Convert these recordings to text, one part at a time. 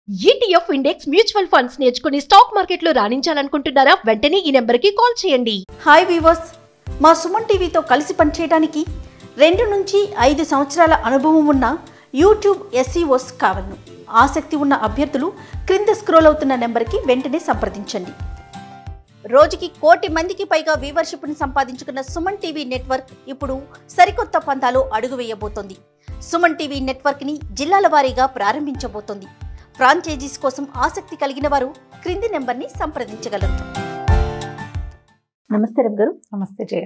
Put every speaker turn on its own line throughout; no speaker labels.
ETF index mutual funds నేర్చుకుని stock మార్కెట్లో రాణించాలనుకుంటున్నారా? వెంటనే ఈ నెంబర్కి కాల్ చేయండి.
హాయ్ వీవర్స్, మా సుమన్ టీవీతో కలిసి పనిచేయడానికి 2 నుంచి 5 సంవత్సరాల అనుభవం ఉన్న యూట్యూబ్ SEOs కావాలను. ఆసక్తి ఉన్న అభ్యర్థులు క్రింద స్క్రోల్ అవుతున్న నెంబర్కి వెంటనే సంప్రదించండి. రోజుకి 1 కోటి మందికి పైగా వ్యూవర్షిప్ని సంపాదించుకున్న సుమన్ టీవీ నెట్వర్క్ ఇప్పుడు సరికొత్త పంథాలో అడుగు వేయబోతోంది. సుమన్ టీవీ నెట్వర్క్ని జిల్లాల వారీగా ప్రారంభించబోతోంది. ఫ్రాంచైజీస్ కోసం ఆసక్తి కలిగిన వారు క్రింది నెంబర్ని సంప్రదించగలరు. నమస్తే రమగారు.
నమస్తే జయ.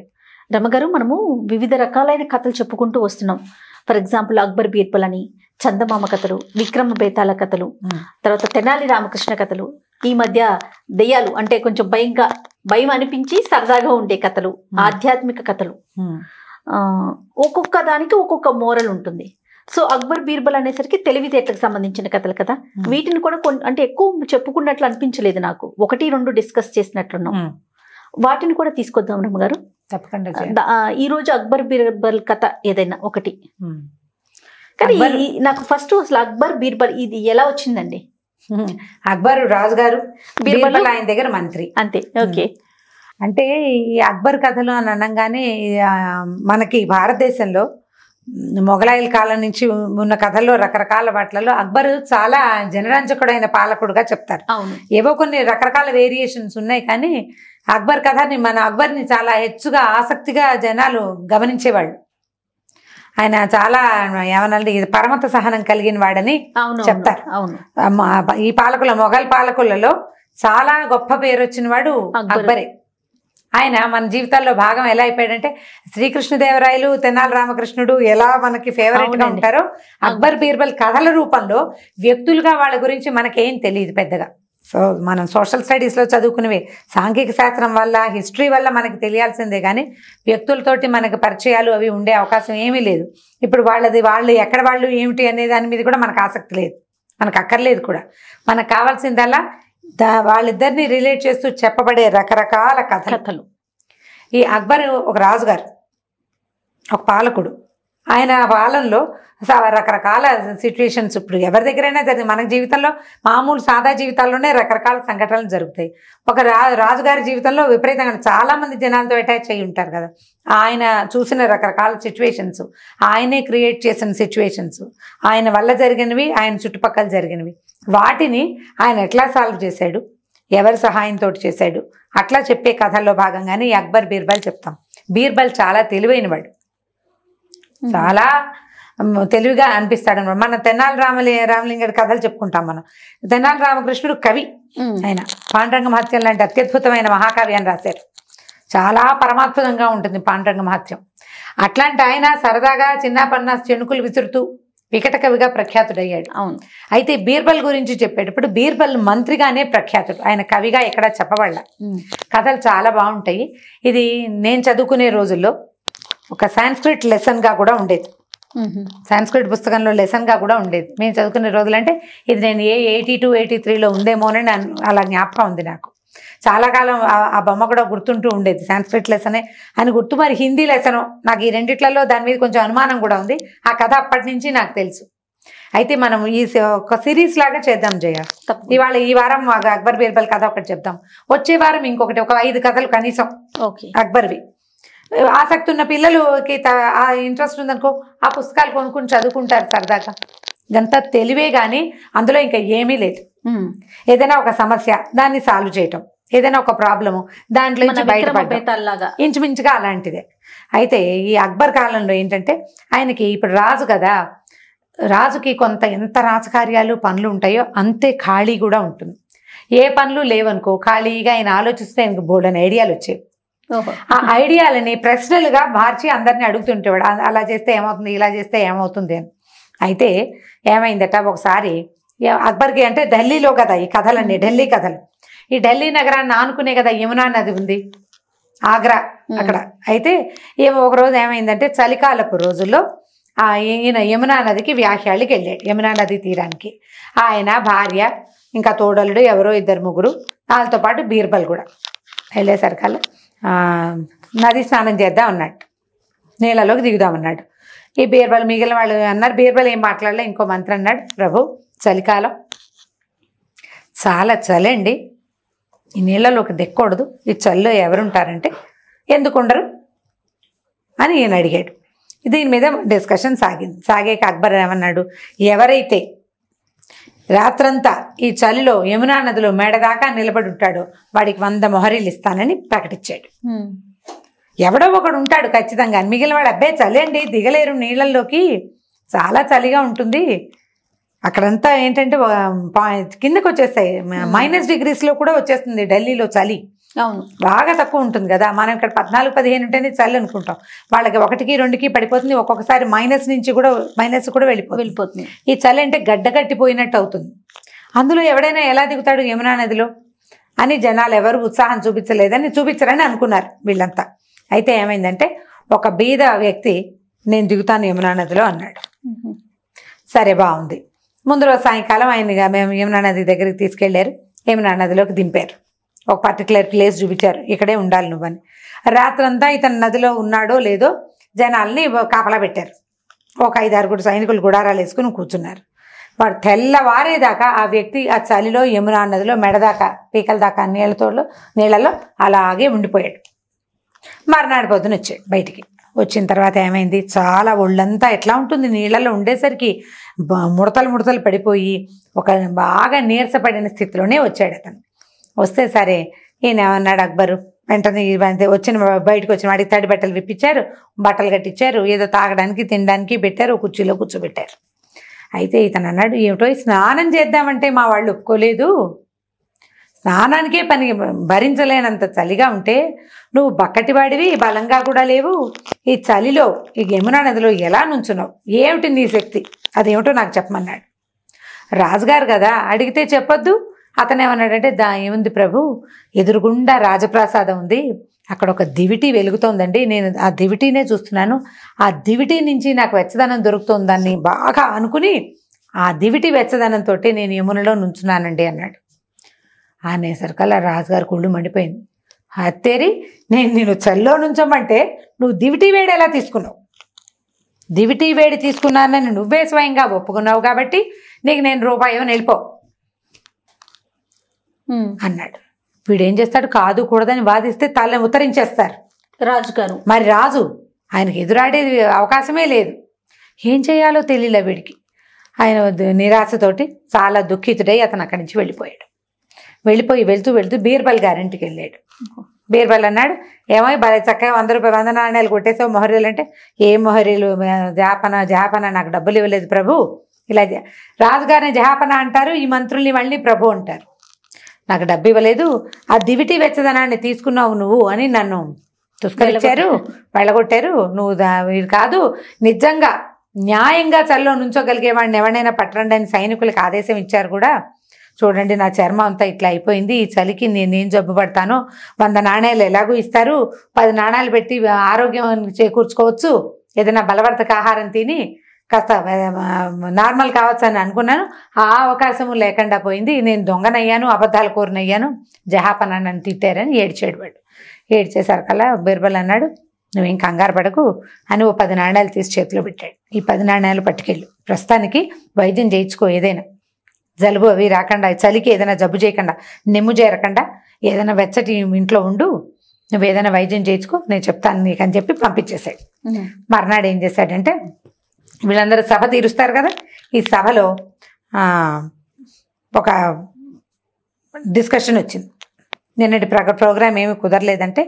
రమగారు, మనము వివిధ రకాలైన కథలు చెప్పుకుంటూ వస్తున్నాం. ఫర్ ఎగ్జాంపుల్ అక్బర్ బీర్బల్ అని, చందమామ కథలు, విక్రమ బేతాళ కథలు, తర్వాత తెనాలి రామకృష్ణ కథలు, ఈ మధ్య దెయ్యాలు అంటే కొంచెం భయం అనిపించి సరదాగా ఉండే కథలు, ఆధ్యాత్మిక కథలు, ఒక్కొక్క దానికి ఒక్కొక్క మోరల్ ఉంటుంది. సో అక్బర్ బీర్బల్ అనేసరికి తెలివితేటలకు సంబంధించిన కథలు కదా. వీటిని కూడా అంటే ఎక్కువ చెప్పుకున్నట్లు అనిపించలేదు నాకు. 1-2 డిస్కస్ చేసినట్లున్నాం. వాటిని కూడా తీసుకొద్దాం రమ్మగారు.
తప్పకుండా.
ఈ రోజు అక్బర్ బీర్బల్ కథ ఏదైనా ఒకటి. కానీ నాకు ఫస్ట్ అసలు అక్బర్ బీర్బల్ ఇది ఎలా వచ్చిందండి?
అక్బర్ రాజుగారు, బీర్బల్ ఆయన దగ్గర మంత్రి,
అంతే. ఓకే.
అంటే ఈ అక్బర్ కథలు అని అనగానే మనకి భారతదేశంలో మొఘలాయిల కాలం నుంచి ఉన్న కథల్లో రకరకాల వాటిలలో అక్బర్ చాలా జనరంజకుడైన పాలకుడుగా చెప్తారు. ఏవో కొన్ని రకరకాల వేరియేషన్స్ ఉన్నాయి, కానీ అక్బర్ కథని అక్బర్ని చాలా హెచ్చుగా ఆసక్తిగా జనాలు గమనించేవాళ్ళు. ఆయన చాలా ఏమనంటే ఇది పరమత సహనం కలిగిన వాడని చెప్తారు. ఈ మొఘల్ పాలకులలో చాలా గొప్ప పేరు వచ్చిన వాడు అక్బరే. ఆయన మన జీవితాల్లో భాగం ఎలా అయిపోయాడంటే, శ్రీకృష్ణదేవరాయలు, తెనాలి రామకృష్ణుడు ఎలా మనకి ఫేవరెట్ గా ఉంటారో, అక్బర్ బీర్బల్ కథల రూపంలో వ్యక్తులుగా వాళ్ళ గురించి మనకేం తెలియదు పెద్దగా. సో మనం సోషల్ స్టడీస్ లో చదువుకునేవి, సాంఘిక శాస్త్రం వల్ల, హిస్టరీ వల్ల మనకి తెలియాల్సిందే, కానీ వ్యక్తులతోటి మనకి పరిచయాలు అవి ఉండే అవకాశం ఏమీ లేదు. ఇప్పుడు వాళ్ళు ఎక్కడ వాళ్ళు ఏమిటి అనే దాని మీద కూడా మనకు ఆసక్తి లేదు, మనకు అక్కర్లేదు కూడా. మనకు కావాల్సిందల్లా వాళ్ళిద్దరిని రిలేట్ చేస్తూ చెప్పబడే రకరకాల కథలు. ఈ అక్బర్ ఒక రాజుగారు, ఒక పాలకుడు. ఆయన పాలనలో రకరకాల సిచ్యువేషన్స్ ఇప్పుడు ఎవరి దగ్గరైనా జరిగింది. మన జీవితంలో మామూలు సాదా జీవితాల్లోనే రకరకాల సంఘటనలు జరుగుతాయి. ఒక రాజుగారి జీవితంలో విపరీతంగా చాలా మంది జనాలతో అటాచ్ అయ్యి ఉంటారు కదా. ఆయన చూసిన రకరకాల సిచ్యువేషన్స్, ఆయనే క్రియేట్ చేసిన సిచ్యువేషన్స్, ఆయన వల్ల జరిగినవి, ఆయన చుట్టుపక్కల జరిగినవి, వాటిని ఆయన ఎట్లా సాల్వ్ చేశాడు, ఎవరి సహాయంతో చేశాడు, అట్లా చెప్పే కథల్లో భాగంగానే ఈ అక్బర్ బీర్బల్ చెప్తాం. బీర్బల్ చాలా తెలివైనవాడు, చాలా తెలివిగా అనిపిస్తాడు అనమాట. మన తెనాలి రామలింగడి కథలు చెప్పుకుంటాం మనం. తెనాలి రామకృష్ణుడు కవి, ఆయన పాండురంగ మహత్యం లాంటి అత్యద్భుతమైన మహాకావ్యాన్ని రాశారు. చాలా పరమాద్భుతంగా ఉంటుంది పాండురంగ మహత్యం. అట్లాంటి ఆయన సరదాగా చిన్న చెణుకులు విసురుతూ వికట కవిగా ప్రఖ్యాతుడయ్యాడు. అయితే బీర్బల్ గురించి చెప్పేటప్పుడు బీర్బల్ మంత్రిగానే ప్రఖ్యాతుడు, ఆయన కవిగా ఎక్కడ చెప్పబడ్డ. కథలు చాలా బాగుంటాయి. ఇది నేను చదువుకునే రోజుల్లో ఒక సాంస్క్రిట్ లెసన్ గా కూడా ఉండేది. సాంస్క్రిట్ పుస్తకంలో లెసన్ గా కూడా ఉండేది మేము చదువుకునే రోజులంటే. ఇది నేను 82, 83లో ఉందేమోనని అలా జ్ఞాపకం ఉంది నాకు. చాలా కాలం ఆ బొమ్మ కూడా గుర్తుంటూ ఉండేది. సాంస్క్రిట్ లెసనే అని గుర్తు, మరి హిందీ లెసను నాకు ఈ రెండిట్లలో దాని మీద కొంచెం అనుమానం కూడా ఉంది. ఆ కథ అప్పటి నుంచి నాకు తెలుసు. అయితే మనం ఒక సిరీస్ లాగా చేద్దాం జయ. ఈ వారం అక్బర్ బీర్బల్ కథ ఒకటి చెప్తాం, వచ్చే వారం ఇంకొకటి, ఒక 5 కథలు కనీసం అక్బర్వి. ఆసక్తి ఉన్న పిల్లలకి ఇంట్రెస్ట్ ఉందనుకో, ఆ పుస్తకాలు కొనుక్కుని చదువుకుంటారు సరదాగా. ఇదంతా తెలివే కానీ అందులో ఇంకా ఏమీ లేదు. ఏదైనా ఒక సమస్య దాన్ని సాల్వ్ చేయటం, ఏదైనా ఒక ప్రాబ్లము దాంట్లో నుంచి బయటపడటం, ఇంచుమించుగా అలాంటిదే. అయితే ఈ అక్బర్ కాలంలో ఏంటంటే, ఆయనకి ఇప్పుడు రాజు కదా, రాజుకి ఎంత రాజకార్యాలు పనులు ఉంటాయో అంతే ఖాళీ కూడా ఉంటుంది. ఏ పనులు లేవనుకో, ఖాళీగా ఆయన ఆలోచిస్తే ఆయనకు బోల్డని ఐడియాలు వచ్చేవి. ఆ ఐడియాలని ప్రశ్నలుగా మార్చి అందరినీ అడుగుతుంటేవాడు, అలా చేస్తే ఏమవుతుంది, ఇలా చేస్తే ఏమవుతుంది అని. అయితే ఏమైందట ఒకసారి అక్బర్కి, అంటే ఢిల్లీలో కదా ఈ కథలన్నీ, ఢిల్లీ కథలు. ఈ ఢిల్లీ నగరాన్ని ఆనుకునే కదా యమునా నది ఉంది, ఆగ్రా అక్కడ. అయితే ఒకరోజు ఏమైందంటే, చలికాలపు రోజుల్లో ఈయన యమునా నదికి వ్యాఖ్యాళ్ళకి వెళ్ళాడు, యమునా నది తీరానికి. ఆయన భార్య, ఇంకా తోడలుడు ఎవరో 2-3, వాళ్ళతో పాటు బీర్బల్ కూడా వెళ్ళేసరికల్లా నది స్నానం చేద్దాం అన్నట్టు, నీళ్ళలోకి దిగుదామన్నాడు. ఈ బీర్బల్ మిగిలిన వాళ్ళు అన్నారు, బీర్బల్ ఏం మాట్లాడలే. ఇంకో మంత్రి అన్నాడు, ప్రభు చలికాలం చాలా చలండి, ఈ నీళ్ళలో ఒక దిక్కకూడదు, ఈ చలిలో ఎవరుంటారంటే ఎందుకు ఉండరు అని ఈయన అడిగాడు. దీని మీద డిస్కషన్ సాగాక అక్బర్ ఏమన్నాడు, ఎవరైతే రాత్రంతా ఈ చలిలో యమునా నదిలో మేడదాకా నిలబడి ఉంటాడో వాడికి 100 మొహరీలు ఇస్తానని ప్రకటించాడు. ఎవడో ఒకడు ఉంటాడు ఖచ్చితంగా, మిగిలిన వాడు అబ్బాయి చలి అండి దిగలేరు నీళ్ళల్లోకి, చాలా చలిగా ఉంటుంది, అక్కడంతా ఏంటంటే కిందకు వచ్చేస్తాయి, -డిగ్రీస్లో కూడా వచ్చేస్తుంది ఢిల్లీలో చలి.
అవును,
బాగా తక్కువ ఉంటుంది కదా, మనం ఇక్కడ 14-15 ఉంటేనే చలి అనుకుంటాం, వాళ్ళకి 1-2కి పడిపోతుంది, ఒక్కొక్కసారి మైనస్ కూడా వెళ్ళిపోతుంది. ఈ చలి అంటే గడ్డ కట్టిపోయినట్టు అవుతుంది. అందులో ఎవడైనా ఎలా దిగుతాడు యమునా నదిలో అని జనాలు ఎవరు ఉత్సాహం చూపించరని అనుకున్నారు వీళ్ళంతా. అయితే ఏమైందంటే ఒక బీద వ్యక్తి నేను దిగుతాను యమునా నదిలో అన్నాడు. సరే బాగుంది. ముందు రోజు సాయంకాలం ఆయనగా మేము యమునా నది దగ్గరికి తీసుకెళ్లారు, యమునా నదిలోకి దింపారు, ఒక పర్టికులర్ ప్లేస్ చూపించారు, ఇక్కడే ఉండాలి నువ్వని. రాత్రంతా ఇతను నదిలో ఉన్నాడో లేదో జనాల్ని కాపలా పెట్టారు, ఒక 5-6 సైనికులు గుడారాలు వేసుకుని కూర్చున్నారు. వాడు తెల్లవారేదాకా ఆ వ్యక్తి ఆ చలిలో యమునా నదిలో మెడదాకా పీకల దాకా నీళ్ళలో అలాగే ఉండిపోయాడు. మర్నాడు పొద్దున వచ్చాడు బయటికి. వచ్చిన తర్వాత ఏమైంది, చాలా ఒళ్ళంతా ఎట్లా ఉంటుంది నీళ్ళలో ఉండేసరికి ముడతలు పడిపోయి ఒక బాగా నీరసపడిన స్థితిలోనే వచ్చాడు అతను. వస్తే సరే ఈయన ఏమన్నాడు అక్బరు, వెంటనే బయటకు వచ్చిన వాడికి తడి బట్టలు విప్పించారు, బట్టలు కట్టించారు, ఏదో తాగడానికి తినడానికి పెట్టారు, కుర్చీలో కూర్చోబెట్టారు. అయితే ఇతను అన్నాడు, ఏమిటో స్నానం చేద్దామంటే మా వాళ్ళు ఒప్పుకోలేదు, స్నానానికే పని భరించలేనంత చలిగా ఉంటే నువ్వు బక్కటివాడివి, బలంగా కూడా లేవు, ఈ చలిలో ఈ యమునా నదిలో ఎలా నుంచున్నావు, ఏమిటి నీ శక్తి, అదేమిటో నాకు చెప్పమన్నాడు. రాజుగారు కదా అడిగితే చెప్పొద్దు. అతను ఏమన్నాడంటే ఏముంది ప్రభు, ఎదురుగుండా రాజప్రాసాదం ఉంది, అక్కడ ఒక దివిటి వెలుగుతోందండి, నేను ఆ దివిటీనే చూస్తున్నాను, ఆ దివిటి నుంచి నాకు వెచ్చదనం దొరుకుతోందని బాగా అనుకుని ఆ దివిటి వెచ్చదనంతో నేను యమునలో నుంచున్నానండి అన్నాడు. అనేసరికల్లా రాజుగారు కుళ్ళు మండిపోయింది. హత్తేరి, నేను చల్లో నుంచోమంటే నువ్వు దివిటి వేడి ఎలా తీసుకున్నావు, దివిటి వేడి తీసుకున్నానని నువ్వే స్వయంగా ఒప్పుకున్నావు కాబట్టి నీకు నేను రూపాయి వెళ్ళిపో అన్నాడు. వీడేం చేస్తాడు, కాదు కూడదని వాదిస్తే తలని ఉత్తరించేస్తారు
రాజుగారు.
మరి రాజు ఆయనకి ఎదురాడేది అవకాశమే లేదు, ఏం చేయాలో తెలియలే వీడికి. ఆయన నిరాశతోటి చాలా దుఃఖితుడై అతను అక్కడి నుంచి వెళ్ళిపోయాడు. వెళ్తూ బీర్బల్ గారింటికి వెళ్ళాడు. బీర్బల్ అన్నాడు, ఏమో భలే చక్కగా 100 రూపాయలు 100 నాణ్యాలు కొట్టేసావు మొహరీలు అంటే, ఏ మొహరీలు, జహాపన నాకు డబ్బులు ఇవ్వలేదు ప్రభు, ఇలా రాజుగారిని జహాపన అంటారు, ఈ మంత్రుల్ని వాళ్ళని ప్రభు అంటారు, నాకు డబ్బు ఇవ్వలేదు, ఆ దివిటి వెచ్చదనాన్ని తీసుకున్నావు నువ్వు అని నన్ను తుస్కరించారు, వెళ్ళగొట్టారు, నువ్వు వీడు కాదు, నిజంగా న్యాయంగా చల్లో నుంచోగలిగేవాడిని ఎవరైనా పట్టండి అని సైనికులకు ఆదేశం ఇచ్చారు కూడా. చూడండి నా చర్మం అంతా ఇట్లా అయిపోయింది, ఈ చలికి నేనేం జబ్బు పడతానో, 100 నాణ్యాలు ఎలాగూ ఇస్తారు, 10 నాణ్యాలు పెట్టి ఆరోగ్యం చేకూర్చుకోవచ్చు, ఏదైనా బలవర్ధక ఆహారం తిని కాస్త నార్మల్ కావచ్చు అని అనుకున్నాను, ఆ అవకాశము లేకుండా పోయింది, నేను దొంగనయ్యాను, అబద్ధాలు కోరినయ్యాను, జహాపన నన్ను తిట్టారని ఏడ్చాడు వాడు. ఏడ్చేసరికల్లా బీర్బల్ అన్నాడు, నువ్వేం కంగారు పడకు అని 10 నాణ్యాలు తీసి చేతిలో పెట్టాడు. ఈ 10 నాణ్యాలు పట్టుకెళ్ళు, ప్రస్తుతానికి వైద్యం చేయించుకో, ఏదైనా జలుబు అవి రాకుండా, చలికి ఏదైనా జబ్బు చేయకుండా, నెమ్ము చేరకుండా ఏదైనా వెచ్చటి ఇంట్లో ఉండు, నువ్వు ఏదైనా వైద్యం చేయించుకో, నేను చెప్తాను నీకు అని చెప్పి పంపించేశాడు. మర్నాడు ఏం చేశాడంటే, వీళ్ళందరూ సభ తీరుస్తారు కదా, ఈ సభలో ఒక డిస్కషన్ వచ్చింది. నిన్నటి ప్రోగ్రాం ఏమి కుదరలేదంటే,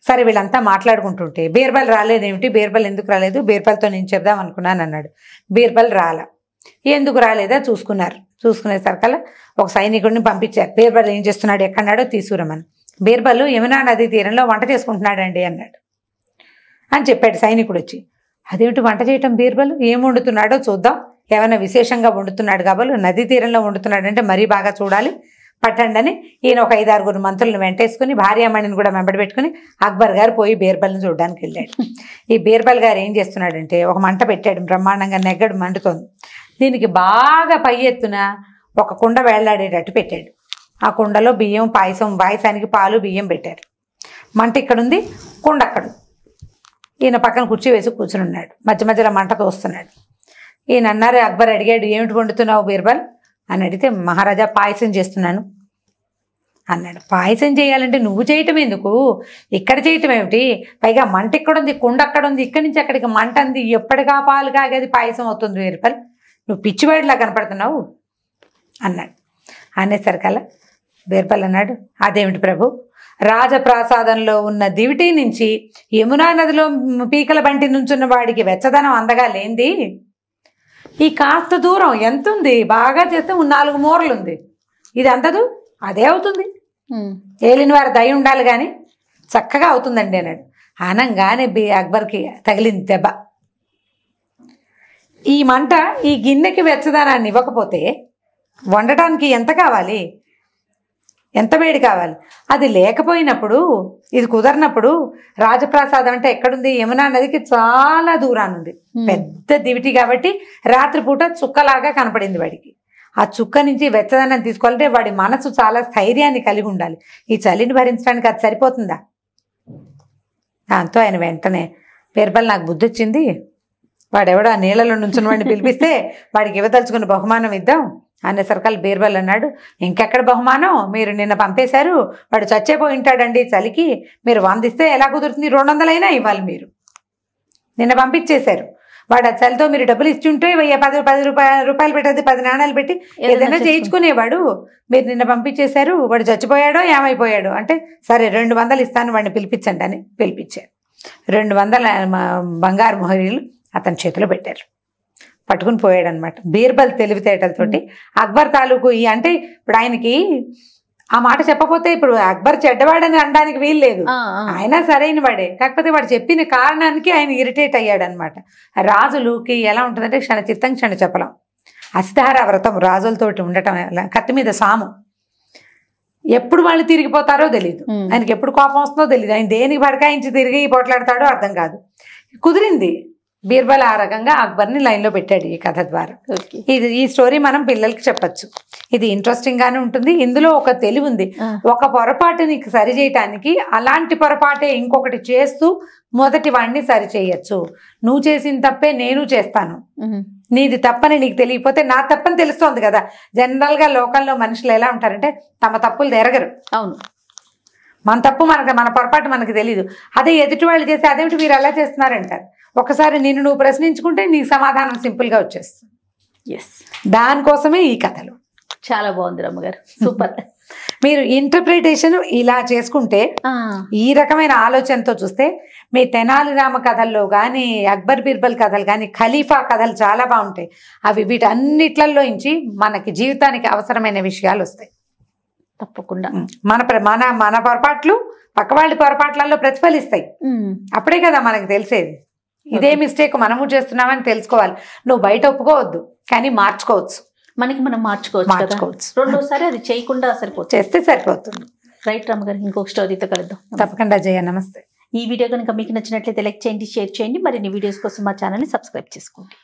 సరే వీళ్ళంతా మాట్లాడుకుంటుంటే బీర్బల్ రాలేదేమిటి, బీర్బల్ ఎందుకు రాలేదు, బీర్బల్తో నేను చెప్దాం అనుకున్నాను అన్నాడు. బీర్బల్ ఎందుకు రాలేదా చూసుకునేసరికల్లా ఒక సైనికుడిని పంపించారు. బీర్బల్ ఏం చేస్తున్నాడు, ఎక్కడున్నాడో తీసుకురమ్మని. బీర్బల్ యమునా నది తీరంలో వంట చేసుకుంటున్నాడండి అన్నాడు అని చెప్పాడు సైనికుడు వచ్చి. అదేమిటి వంట చేయటం, బీర్బల్ ఏం వండుతున్నాడో చూద్దాం, ఏమైనా విశేషంగా వండుతున్నాడు కాబట్టి, నదీ తీరంలో వండుతున్నాడంటే మరీ బాగా చూడాలి, పట్టండి అని ఈయన ఒక 5-6 మంత్రులను వెంటేసుకుని భార్యామణిని కూడా వెంబడి పెట్టుకుని అక్బర్ గారు పోయి బీర్బల్ని చూడడానికి వెళ్ళాడు. ఈ బీర్బల్ గారు ఏం చేస్తున్నాడంటే, ఒక మంట పెట్టాడు, బ్రహ్మాండంగా నెగ్గడు మండుతోంది, దీనికి బాగా పై ఎత్తున ఒక కుండ వేళ్లాడేటట్టు పెట్టాడు. ఆ కుండలో బియ్యం, పాయసానికి పాలు బియ్యం పెట్టారు. మంట ఇక్కడుంది, కుండ అక్కడ. ఈయన పక్కన కుర్చీ వేసి కూర్చుని ఉన్నాడు, మధ్య మధ్యలో మంట తోస్తున్నాడు. ఈయన అన్నారు, అక్బర్ అడిగాడు, ఏమిటి వండుతున్నావు బీర్బల్, అని అడిగితే మహారాజా పాయసం చేస్తున్నాను అన్నాడు. పాయసం చేయాలంటే నువ్వు చేయటం ఎందుకు, ఇక్కడ చేయటం ఏమిటి, పైగా మంట ఇక్కడ ఉంది, కుండ అక్కడ ఉంది, ఇక్కడి నుంచి అక్కడికి మంట ఉంది, ఎప్పటికా పాలు కాగేది పాయసం అవుతుంది, వీరపల్ నువ్వు పిచ్చివాడిలా కనపడుతున్నావు అన్నాడు. అనేసరికల్లా వీరపల్ అన్నాడు, అదేమిటి ప్రభు, రాజప్రాసాదంలో ఉన్న దివిటి నుంచి యమునా నదిలో పీకల బంటి నుంచున్న వాడికి వెచ్చదనం అందగా లేంది, ఈ కాస్త దూరం ఎంత ఉంది, బాగా చేస్తే 4 మూరలు ఉంది, ఇది అందదు, అదే అవుతుంది, ఏలిన వారి దయ ఉండాలి కానీ చక్కగా అవుతుందండి అన్నాడు. అనంగానే అక్బర్కి తగిలింది దెబ్బ. ఈ మంట ఈ గిన్నెకి వెచ్చదనాన్ని ఇవ్వకపోతే వండటానికి ఎంత కావాలి, ఎంత వేడి కావాలి, అది లేకపోయినప్పుడు, ఇది కుదరనప్పుడు, రాజప్రాసాదం అంటే ఎక్కడుంది, యమునా నదికి చాలా దూరాన్ని ఉంది, పెద్ద దివిటి కాబట్టి రాత్రిపూట చుక్కలాగా కనపడింది వాడికి. ఆ చుక్క నుంచి వెచ్చదనం తీసుకోవాలంటే వాడి మనసు చాలా స్థైర్యాన్ని కలిగి ఉండాలి, ఈ చలిని భరించడానికి అది సరిపోతుందా. దాంతో ఆయన వెంటనే బీర్బల్ నాకు బుద్ధి వచ్చింది, వాడెవడో ఆ నీళ్ళలో నుంచున్న వాడిని పిలిపిస్తే వాడికి ఇవ్వదలుచుకున్న బహుమానం ఇద్దాం అనేసరికల్ బీర్బల్ అన్నాడు, ఇంకెక్కడ బహుమానం, మీరు నిన్న పంపేశారు, వాడు చచ్చేపోయి ఉంటాడండి చలికి, మీరు 100 ఇస్తే ఎలా కుదురుతుంది, 200 అయినా ఇవ్వాలి, మీరు నిన్న పంపించేశారు, వాడు ఆ చలితో మీరు డబ్బులు ఇచ్చి ఉంటే 10 రూపాయలు పెట్టేది 10 నాణాలు పెట్టి ఏదైనా చేయించుకునేవాడు, మీరు నిన్న పంపించేశారు, వాడు చచ్చిపోయాడో ఏమైపోయాడో అంటే సరే 200 ఇస్తాను, వాడిని పిలిపించండి అని పిలిపించారు. 200 బంగారు మొహరీలు అతని చేతిలో పెట్టారు, పట్టుకుని పోయాడు అనమాట. బీర్బల్ తెలివితేటలతోటి అక్బర్ తాలూకు అంటే ఇప్పుడు ఆయనకి ఆ మాట చెప్పకపోతే ఇప్పుడు అక్బర్ చెడ్డవాడని అనడానికి వీలు లేదు, ఆయన సరైన వాడే, కాకపోతే వాడు చెప్పిన కారణానికి ఆయన ఇరిటేట్ అయ్యాడు అనమాట. రాజులకి ఎలా ఉంటుందంటే క్షణచిత్తం క్షణ చెప్పలం, అసిధార వ్రతం రాజులతోటి ఉండటం, కత్తి మీద సాము, ఎప్పుడు వాళ్ళు తిరిగిపోతారో తెలియదు, ఆయనకి ఎప్పుడు కోపం వస్తుందో తెలియదు, ఆయన దేనికి బడకాయించి తిరిగి పోట్లాడతాడో అర్థం కాదు. కుదిరింది, బీర్బల్ ఆ రకంగా అక్బర్ని లైన్లో పెట్టాడు ఈ కథ ద్వారా. ఈ స్టోరీ మనం పిల్లలకి చెప్పచ్చు, ఇది ఇంట్రెస్టింగ్ గానే ఉంటుంది, ఇందులో ఒక తెలివి ఉంది. ఒక పొరపాటుని సరి చేయటానికి అలాంటి పొరపాటే ఇంకొకటి చేస్తూ మొదటి వాడిని సరి చేయొచ్చు. నువ్వు చేసిన తప్పే నేను చేస్తాను, నీది తప్పని నీకు తెలియకపోతే నా తప్పని తెలుస్తోంది కదా. జనరల్ గా లోకల్లో మనుషులు ఎలా ఉంటారంటే తమ తప్పులు ఎరగరు.
అవును,
మన తప్పు మన పొరపాటు మనకు తెలియదు, అదే ఎదుటి వాళ్ళు చేస్తే అదేమిటి మీరు ఎలా చేస్తున్నారంటారు. ఒకసారి నిన్ను నువ్వు ప్రశ్నించుకుంటే నీకు సమాధానం సింపుల్ గా వచ్చేస్తుంది. దానికోసమే ఈ కథలు.
చాలా బాగుంది రమ్మగారు, సూపర్.
మీరు ఇంటర్ప్రిటేషన్ ఇలా చేసుకుంటే, ఈ రకమైన ఆలోచనతో చూస్తే మీ తెనాలి రామ కథల్లో కానీ అక్బర్ బీర్బల్ కథలు కానీ ఖలీఫా కథలు చాలా బాగుంటాయి. అవి వీటన్నిట్లలో నుంచి మనకి జీవితానికి అవసరమైన విషయాలు వస్తాయి
తప్పకుండా.
మన పొరపాట్లు పక్క వాళ్ళ పొరపాట్లలో ప్రతిఫలిస్తాయి, అప్పుడే కదా మనకు తెలిసేది. ఇదే మిస్టేక్ మనము చేస్తున్నామని తెలుసుకోవాలి. నువ్వు బయట ఒప్పుకోవద్దు, కానీ మార్చుకోవచ్చు,
మనం మార్చుకోవచ్చు. రెండోసారి అది చేయకుండా సరిపోతుంది,
చేస్తే సరిపోతుంది.
రైట్ రమ్మగారు, ఇంకొక స్టోరీతో కలుద్దాం.
తప్పకుండా జయ, నమస్తే.
ఈ వీడియో కనుక మీకు నచ్చినట్లయితే లైక్ చేయండి, షేర్ చేయండి. మరిన్ని వీడియోస్ కోసం మా ఛానల్ని సబ్స్క్రైబ్ చేసుకోండి.